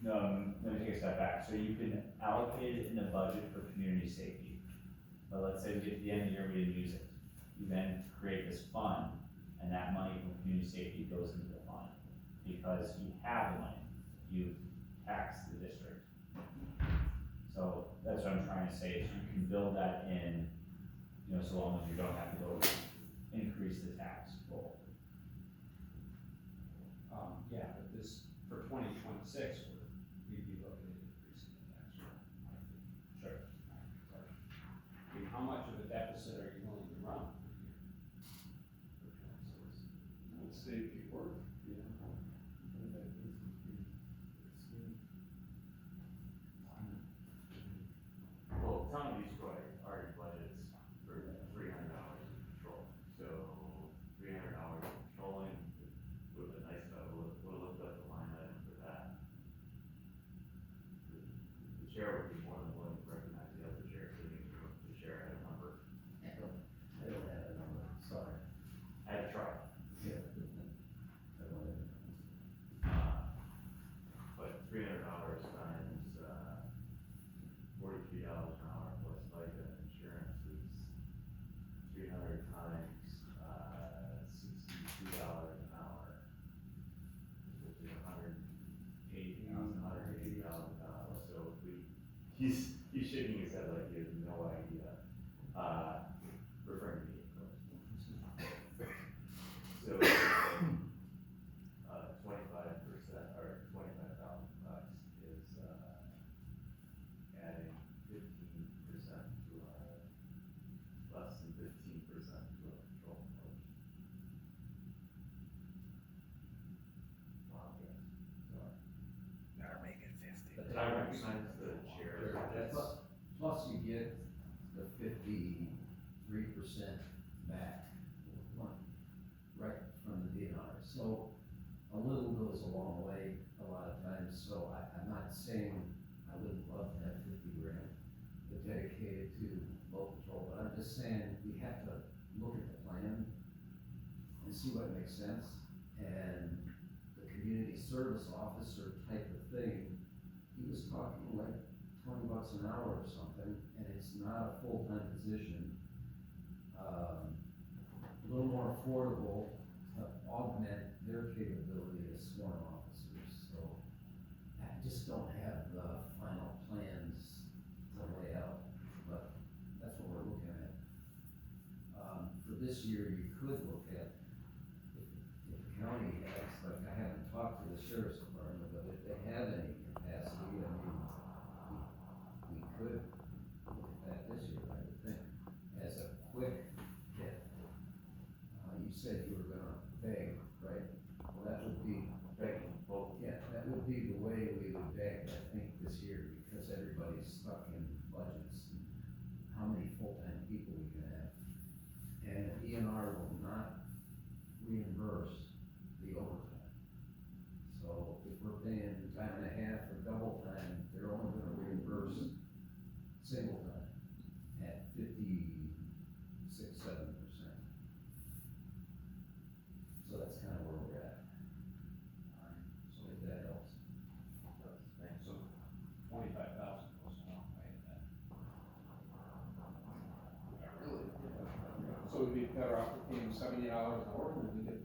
No, let me take a step back. So you can allocate it in the budget for community safety. But let's say we get to the end of the year, we didn't use it. You then create this fund, and that money from community safety goes into the fund. Because you have the money, you tax the district. So that's what I'm trying to say, is you can build that in, so long as you don't have to go increase the tax goal. Yeah, but this, for 2026, we'd be looking at increasing the tax rate. Sure. I mean, how much of a deficit are you willing to run per year? Let's safety work, Well, Town of East Troy already budgets for $300 in patrol, so $300 in patrolling would have been nice, but we'll look at the line item for that. The chair would be more than willing to recognize the other chair, so the chair had a number. I don't have a number, sorry. I had to try. Yeah. I don't have a number. But $300 times, $43 an hour plus FICA insurance is 300 times, $62 an hour. Which is $180,000. So if he's shaking his head like he has no idea, referring to me, of course. So, 25% or $25,000 is, adding 15% to our, less than 15% to our patrol budget. Wow, yes, sorry. Better make it 50. But I recognize the chair, that's, Plus you get the 53% back, right from the DNR. So a little goes a long way a lot of times, so I'm not saying I wouldn't love to have 50 grand dedicated to local patrol, but I'm just saying we have to look at the plan and see what makes sense. And the community service officer type of thing, he was talking like $20 an hour or something, and it's not a full-time position. A little more affordable to augment their capability as sworn officers, so I just don't have the final plans to lay out, but that's what we're looking at. For this year, you could look at, if the county has, like, I haven't talked to the sheriff's department, but if they have any capacity, I mean, we could look at that this year, I would think, as a quick hit. You said you were gonna beg, right? Well, that would be, begging both. yeah, that would be the way we would beg, I think, this year, because everybody's stuck in budgets. And how many full-time people we can have? And ENR will not reimburse the overtime. So if we're paying time and a half or double time, they're only gonna reimburse single time at 56-7%. So that's kind of where we're at. So if that helps. So 25,000 goes a long way to that. So we'd be better off paying him $70 an hour, and then we get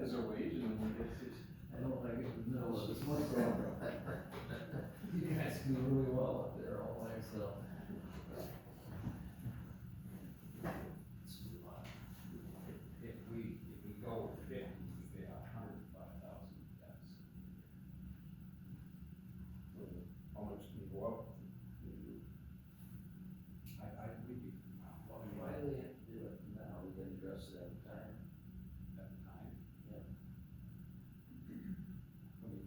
as a wage, and then we get six. I don't like it in the middle of this month. You guys do really well up there all by yourself. It's a lot. If we go with 50, we get $105,000 deficit. How much can you go up? We'd be, Why do we have to do it now? We can address it at the time. at the time. Yeah. What do we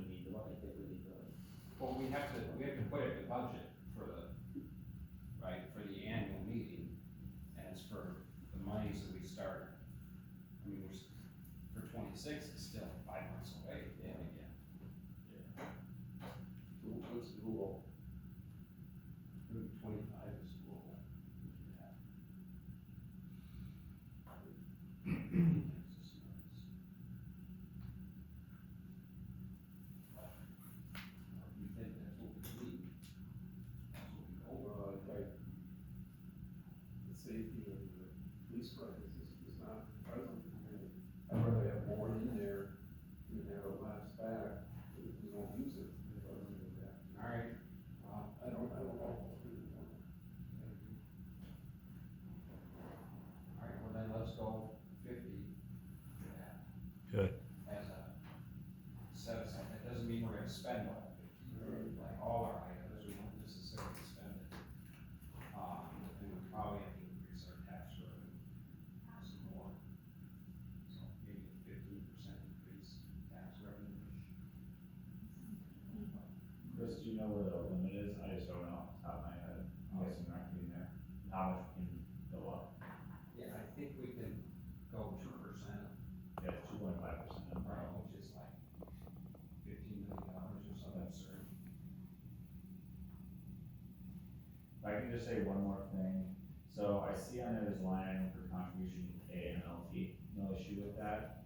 need, what do we need to? Well, we have to put it in the budget for the, right, for the annual meeting, and it's for the monies that we start. I mean, for 26, it's still 5 months away, then again. What's the rule? 25 is cool. set aside, that doesn't mean we're gonna spend all of it, like all our items, we won't necessarily spend it. And we probably have to increase our tax revenue some more. So maybe a 15% increase in tax revenue. Chris, do you know where the limit is? I just don't know off the top of my head. I'm guessing we're not getting there. How much can go up? Yeah, I think we can go 2%, Yeah, 2.5%. which is like $15 million or something absurd. If I can just say one more thing, so I see on there this line for contribution A and LT, no issue with that.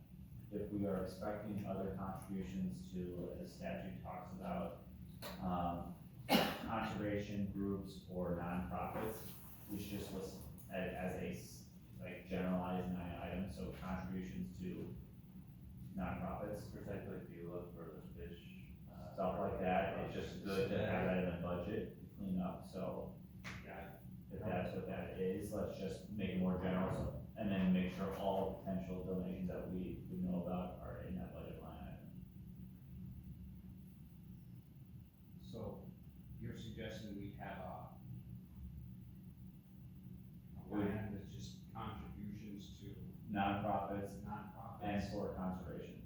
If we are expecting other contributions to, as statute talks about, conservation groups or nonprofits, we should just list it as like generalized line item, so contributions to nonprofits. Protect like Beulah for the fish. Stuff like that, it's just good to have that in the budget, clean up, so Yeah, if that's what that is, let's just make it more general, and then make sure all potential donations that we know about are in that budget line item. so you're suggesting we have a We- line that's just contributions to Nonprofits and nonprofits? for conservation.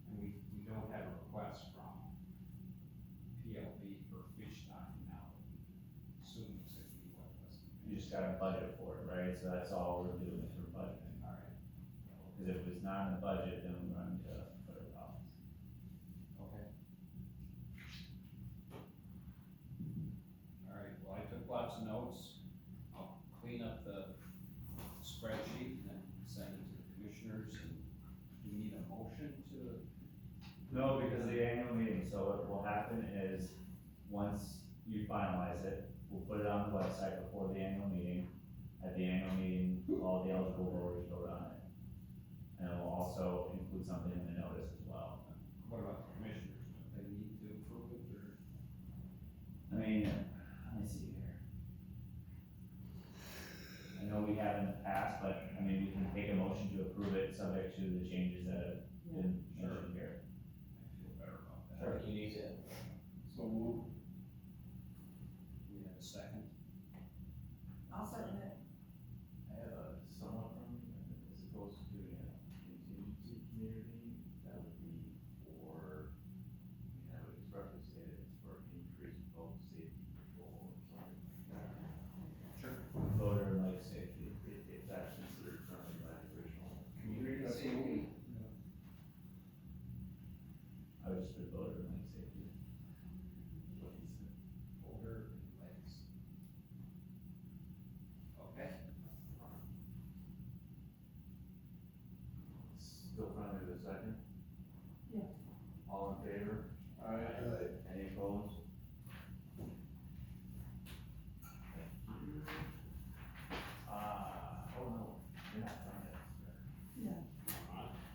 And we don't have a request from PLB for fish stocking now, assume it's gonna be what was. You just gotta budget for it, right, so that's all we're doing is we're budgeting. Alright, Cause if it's not in the budget, then we run into other problems. okay. Alright, well, I took lots of notes, I'll clean up the spreadsheet and then send it to the commissioners, and do we need a motion to? No, because of the annual meeting, so what will happen is, once you finalize it, we'll put it on the website before the annual meeting. At the annual meeting, all the eligible voters vote on it. And it will also include something in the notice as well. What about the commissioners, do they need to approve it, or? I mean, let me see here. I know we have in the past, but, I mean, we can take a motion to approve it subject to the changes that have been mentioned here. I feel better about that. Sure. You need it. So move. We have a second? I'll second it. I have a somewhat from, as opposed to doing a contingency community, that would be for, I would expressly say that it's for increased boat safety patrol or something like that. Sure. Voter and life safety. If that's considered friendly by the original. Community That's safety? I would just put voter and life safety. What he said. Older legs. Okay, Still friendly with a second? Yeah. All in favor? Any opposed? Oh no, you're not done yet. Yeah.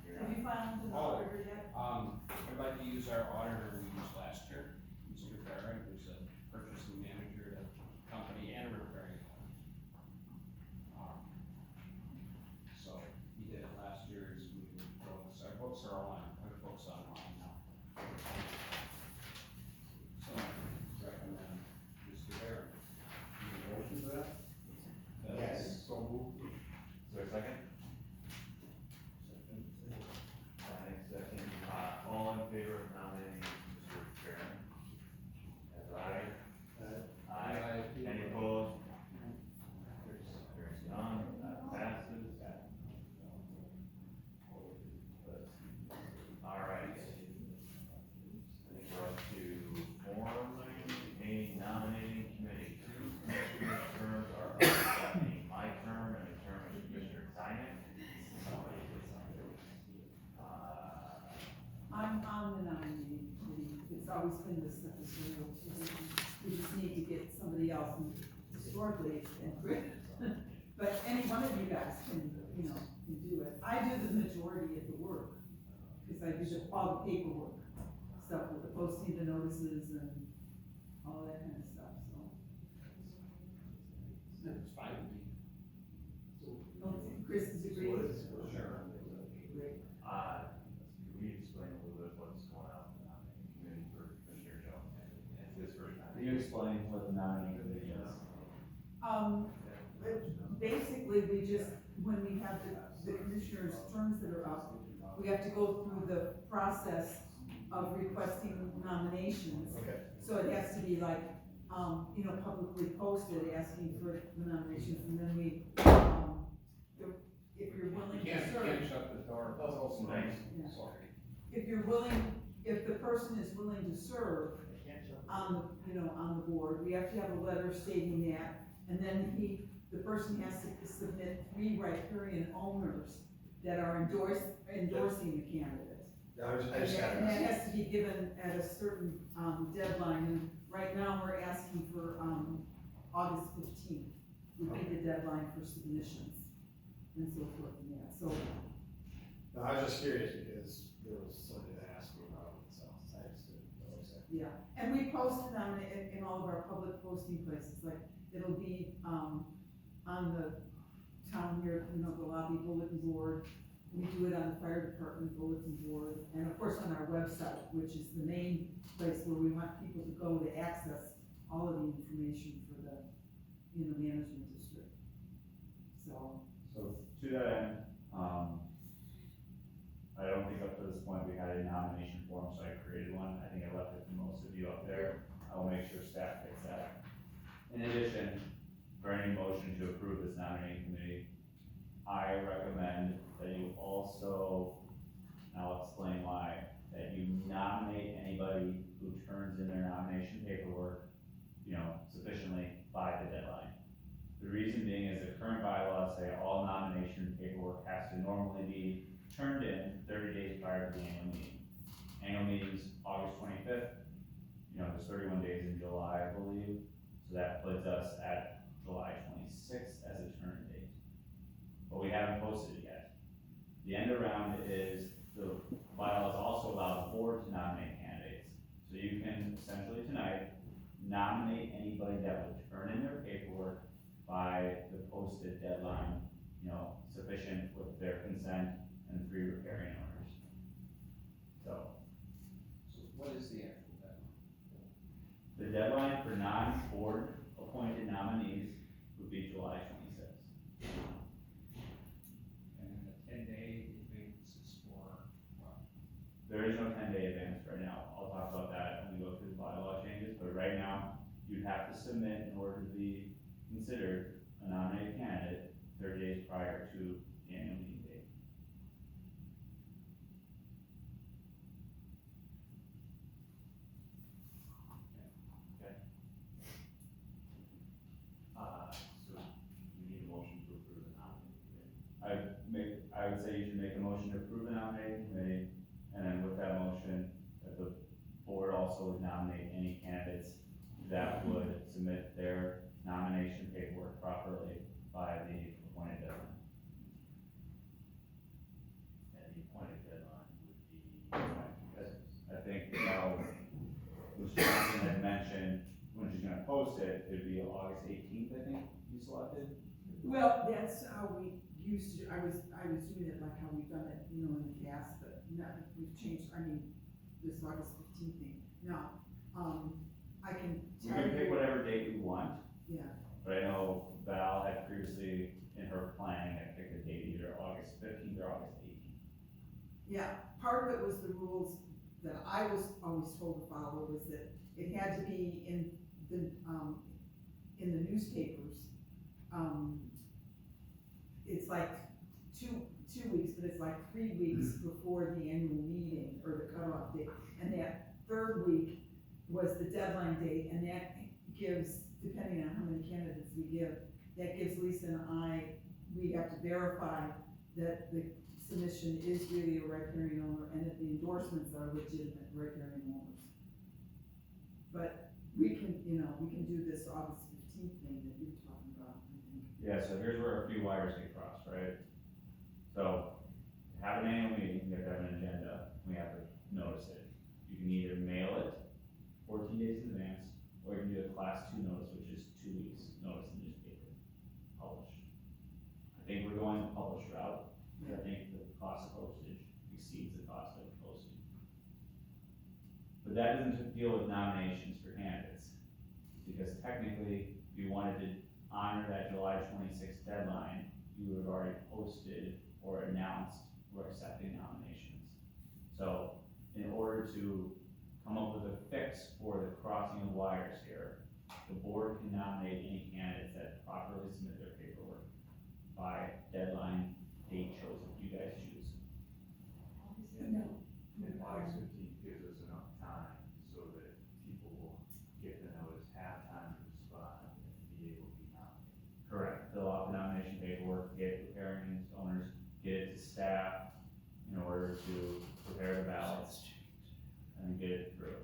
You're Have not. you found the Oh. auditor yet? I'd like to use our auditor we used last year, Mr. Barron, who's a purchasing manager at the company and repairing. So he did it last year, as we were going, so our books are all on, our books online now. So I recommend Mr. Barron. Any motion to that? Yes. So move. Is there a second? Second. All in favor of nominating Mr. Barron? As aye? Any opposed? There's none, that passes. All right. I think we're up to form a nominating committee. Two commissioners' terms are up, that being my term and the term of Commissioner Tynick. I'm on the nominating committee, it's always been the secretarial position, we just need to get somebody else, and historically, it's been Chris. But any one of you guys can, can do it, I do the majority of the work, because I do all the paperwork, stuff with the posting the notices and all that kind of stuff, so. It's fine with me. Okay, Chris is agreed? Sure. commissioners' terms that are up, we have to go through the process of requesting nominations. Okay. So it has to be like, publicly posted, asking for the nominations, and then we, if you're willing You to can't, serve. you can't shut the door. That's also nice. Yeah. Sorry. If you're willing, if the person is willing to serve on, on the board, we have to have a letter stating that, and then the person has to submit 3 riparian owners that are endorsing the candidate. I just got And that it. has to be given at a certain, deadline, and right now we're asking for, August 15th would be the deadline for submissions and so forth and that, so. No, I was just curious because there was somebody that asked me about it, so I just didn't know exactly. Yeah, and we posted on it in all of our public posting places, like, it'll be, on the town here, the lobby bulletin board. We do it on the fire department bulletin board, and of course on our website, which is the main place where we want people to go to access all of the information for the, management district. So, So to that end, I don't think up to this point we had a nomination form, so I created one. I think I left it to most of you up there. I will make sure staff gets that. In addition, for any motion to approve this nominating committee, I recommend that you also, and I'll explain why, that you nominate anybody who turns in their nomination paperwork, sufficiently by the deadline. The reason being is the current bylaws say all nomination paperwork has to normally be turned in 30 days prior to the annual meeting. Annual meeting's August 25th, there's 31 days in July, I believe, so that puts us at July 26th as a turn date. But we haven't posted it yet. The end around is the bylaws also allow the board to nominate candidates. So you can essentially tonight nominate anybody that would turn in their paperwork by the posted deadline, sufficient with their consent and 3 riparian owners. So, What is the actual deadline? the deadline for non-board appointed nominees would be July 26th. And then the 10-day advance is for what? There is no 10-day advance right now. I'll talk about that when we go through the bylaw changes, but right now, you'd have to submit in order to be considered a nominated candidate 30 days prior to the annual meeting date. So we need a motion to approve the nominating committee. I would say you should make a motion to approve the nominating committee, and then with that motion, that the board also would nominate any candidates that would submit their nomination paperwork properly by the appointed deadline. And the appointed deadline would be, I think, which Johnson had mentioned, when she's gonna post it, it'd be August 18th, I think, you selected? well, that's how we used to, I was doing it like how we've done it, in the past, but now we've changed, this August 15th thing. Now, I can We tell can pick you, whatever date we want, yeah, but I know Val had previously, in her planning, had picked a date either August 15th or August 18th. yeah, part of it was the rules that I was always told to follow, was that it had to be in the newspapers. It's like two weeks, but it's like 3 weeks before the annual meeting, or the cutoff date, and that 3rd week was the deadline date, and that gives, depending on how many candidates we give, that gives Lisa and I, we have to verify that the submission is really a riparian owner, and that the endorsements are legitimate riparian owners. But we can do this August 15th thing that you're talking about, I think. Yeah, so here's where a few wires get crossed, right? So, to have an annual meeting, you have to have an agenda, we have to notice it. You can either mail it 14 days in advance, or you can do a class 2 notice, which is 2 weeks notice in the newspaper, published. I think we're going the published route, because I think the cost of postage exceeds the cost of posting. But that doesn't deal with nominations for candidates, because technically, if you wanted to honor that July 26th deadline, you would have already posted or announced we're accepting nominations. So in order to come up with a fix for the crossing of wires here, the board can nominate any candidates that properly submit their paperwork by deadline date chosen, you guys choose. No. And August 15th gives us enough time so that people will get the notice, have time to respond, and be able to be nominated. Correct. Fill out the nomination paperwork, get it preparing to owners, get it to staff in order to prepare the ballots and get it through.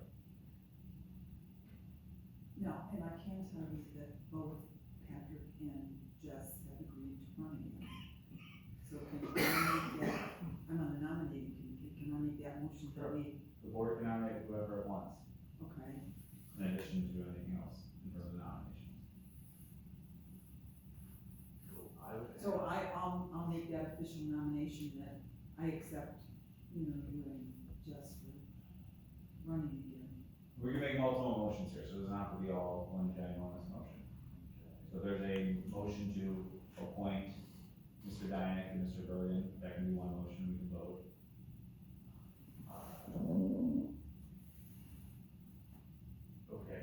No, and I can tell you that both Patrick and Jess have agreed to run again. So can I make that, I'm on the nominating committee, can I make that motion that we, The board can nominate whoever it wants, okay? in addition to anything else in terms of nominations. So I would. I'll make that official nomination that I accept, you and Jess for running again. We can make multiple motions here, so it doesn't have to be all one ginormous motion. So there's a motion to appoint Mr. Dianic and Mr. Bergen, that can be one motion, we can vote. Okay,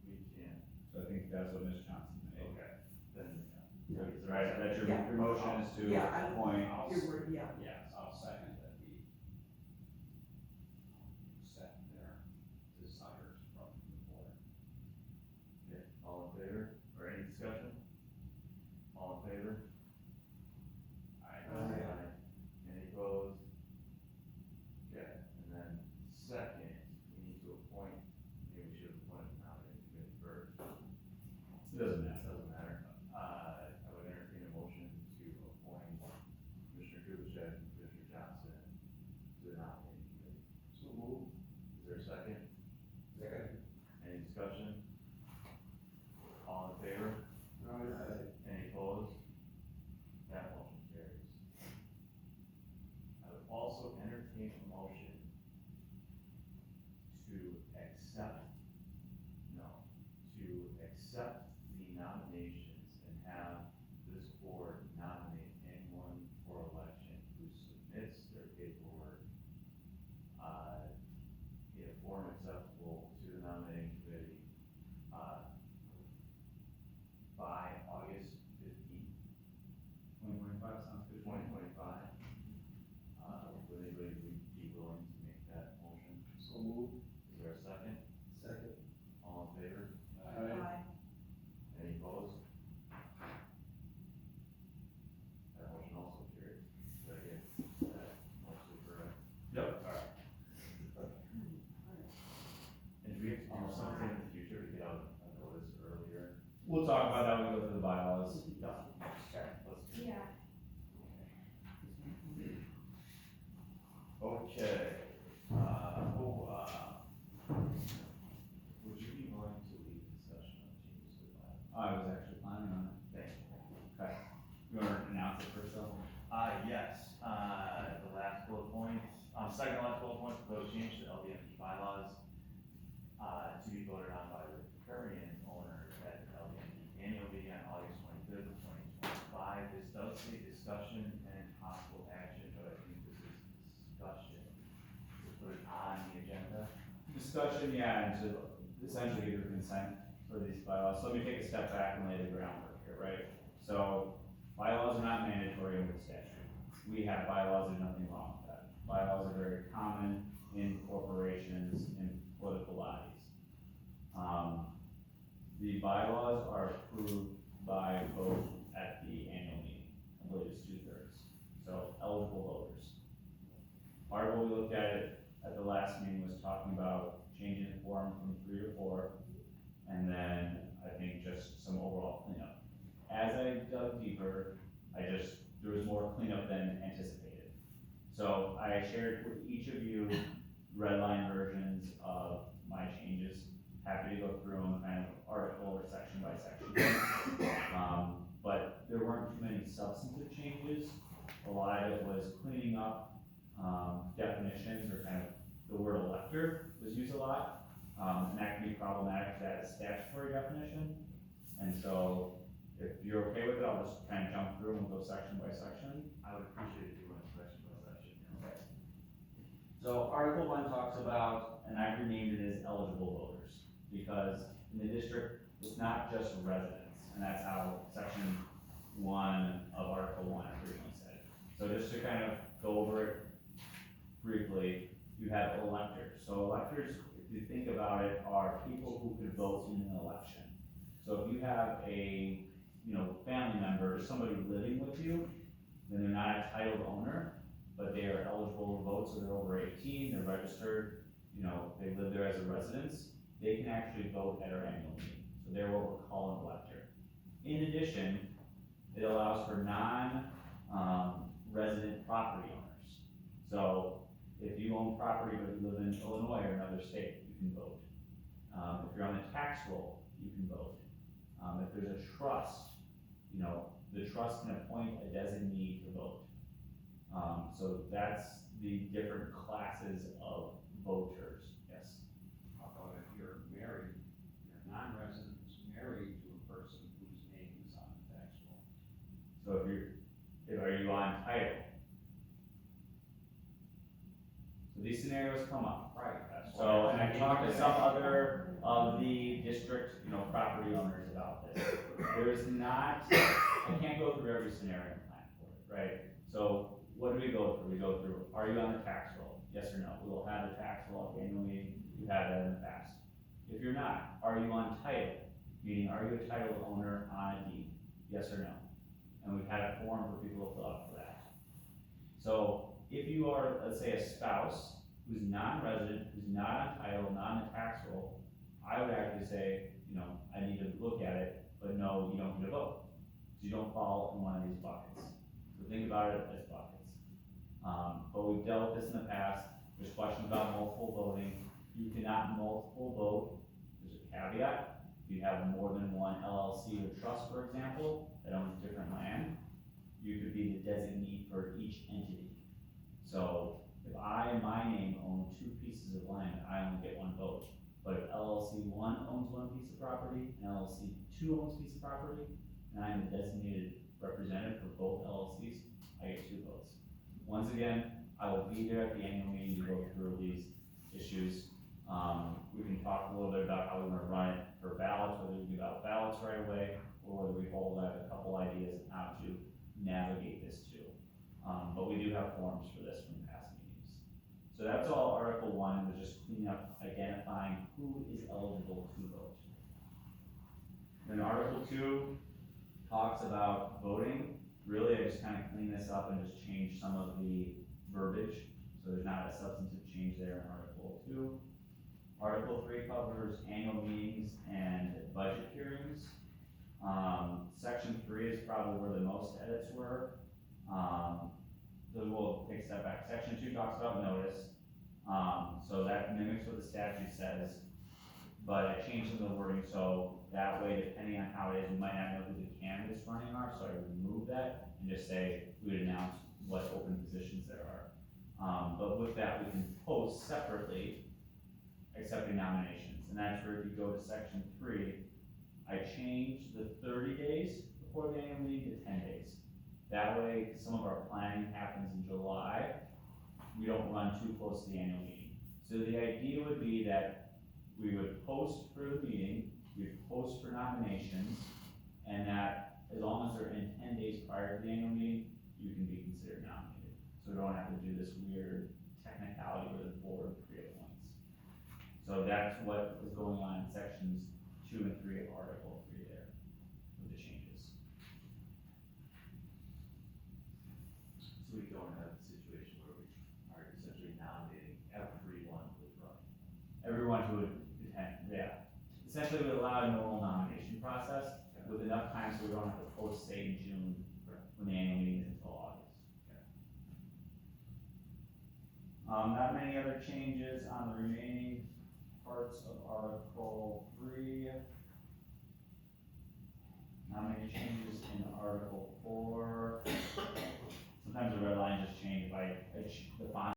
we can, So I think that's what Ms. Johnson made. okay, then, Right, that's your motion is to Yeah, I- appoint. Your word, yeah. Yes, I'll second that we set their desires from the board. okay, all in favor, or any discussion? All in favor? Aye. Any opposed? Okay, and then second, we need to appoint, maybe we should appoint the nominating committee first. It doesn't matter. Doesn't matter. I would entertain a motion to appoint Commissioner Kubitschek and Commissioner Johnson to the nominating committee. So move. Is there a second? Second. Any discussion? All in favor? Any opposed? That motion carries. I would also entertain a motion to accept, to accept the nominations and have this board nominate anyone for election who submits their paperwork, in a form acceptable to the nominating committee, by August 15th, 2025 sounds good. 2025. Would anybody be willing to make that motion? So move. Is there a second? Second. All in favor? Aye. Any opposed? That motion also carries. Did I get that mostly correct? Yep. Alright. And do we have to do something in the future to get out a notice earlier? We'll talk about that when we go through the bylaws. Yeah. Okay, let's do it. Okay, would you be willing to lead the session on changes to the bylaw? I was actually planning on it. Thank you. Okay. You wanna announce it first though? Yes, the last bullet point, second to last bullet point, proposed change to LBMP bylaws, to be voted on by the current owner at the LBMP annual meeting on August 25th, 2025. This does say discussion and possible action, but I think this is discussion. To put it on the agenda. Discussion, yeah, and to essentially give your consent for these bylaws. So let me take a step back and lay the groundwork here, right? So bylaws are not mandatory under the statute. We have bylaws, there's nothing wrong with that. Bylaws are very common in corporations and political bodies. The bylaws are approved by vote at the annual meeting. I believe it's 2/3. So eligible voters. Part of what we looked at the last meeting was talking about changing the quorum from 3 to 4, and then I think just some overall cleanup. As I dug deeper, there was more cleanup than anticipated. So I shared with each of you red line versions of my changes. Happy to go through them kind of article or section by section. But there weren't too many substantive changes. A lot of it was cleaning up definitions, or kind of the word elector was used a lot. And that can be problematic, that is statutory definition. And so if you're okay with it, I'll just kind of jump through and we'll go section by section. I would appreciate it if you went section by section, you know. So Article 1 talks about, and I've renamed it as eligible voters, because in the district, it's not just residents, and that's how section 1 of Article 1 originally said. So just to kind of go over it briefly, you have electors. So electors, if you think about it, are people who could vote in an election. So if you have a, family member or somebody living with you, then they're not a titled owner, but they are eligible to vote, so they're over 18, they're registered, they live there as a residence, they can actually vote at our annual meeting. So they're what we're calling an elector. In addition, it allows for resident property owners. So if you own property but you live in Illinois or another state, you can vote. If you're on the tax roll, you can vote. If there's a trust, the trust can appoint a designee to vote. So that's the different classes of voters, yes. How about if you're married, you're a non-resident who's married to a person whose name is on the tax roll? So are you on title? So these scenarios come up. Right, that's why. So, and I talked to some other of the district, property owners about this. There's not, I can't go through every scenario and plan for it, right? So what do we go through? We go through, are you on the tax roll? Yes or no? We will have the tax roll at the annual meeting. You've had that in the past. If you're not, are you on title? Meaning, are you a title owner on a deed? Yes or no? And we've had a form for people to fill out for that. So if you are, let's say, a spouse who's non-resident, who's not on title, not on the tax roll, I would actually say, I need to look at it, but no, you don't need to vote. So you don't fall in one of these buckets. So think about it as buckets. But we've dealt with this in the past. There's questions about multiple voting. You cannot multiple vote. There's a caveat. If you have more than one LLC or trust, for example, that owns different land, you could be the designee for each entity. So if I in my name own 2 pieces of land, I only get 1 vote. But if LLC 1 owns 1 piece of property, and LLC 2 owns a piece of property, and I'm the designated representative for both LLCs, I get 2 votes. Once again, I will be there at the annual meeting to go through these issues. We can talk a little bit about how we want to run it for ballots, whether we give out ballots right away, or whether we hold out a couple ideas on how to navigate this too. But we do have forms for this from past meetings. So that's all Article 1, was just cleaning up, identifying who is eligible to vote. Then Article 2 talks about voting. Really, I just kind of clean this up and just change some of the verbiage, so there's not a substantive change there in Article 2. Article 3 covers annual meetings and budget hearings. Section 3 is probably where the most edits were. We'll take a step back. Section 2 talks about notice. So that mimics what the statute says, but I changed some of the wording, so that way, depending on how it is, we might not know who the candidates running are, so I remove that and just say, we would announce what open positions there are. But with that, we can post separately accepting nominations, and that's where if you go to section 3, I changed the 30 days before the annual meeting to 10 days. That way, some of our planning happens in July, we don't run too close to the annual meeting. So the idea would be that we would post for the meeting, we'd post for nominations, and that as long as they're in 10 days prior to the annual meeting, you can be considered nominated. So we don't have to do this weird technicality where the board pre-appoints. So that's what is going on in sections 2 and 3 of Article 3 there, with the changes. So we don't have a situation where we are essentially nominating everyone who's running. Everyone who would attend, yeah. Essentially, we allow a normal nomination process with enough time so we don't have to post, say, in June, when the annual meeting is until August. Not many other changes on the remaining parts of Article 3. Not many changes in Article 4. Sometimes the red line just changed by the font.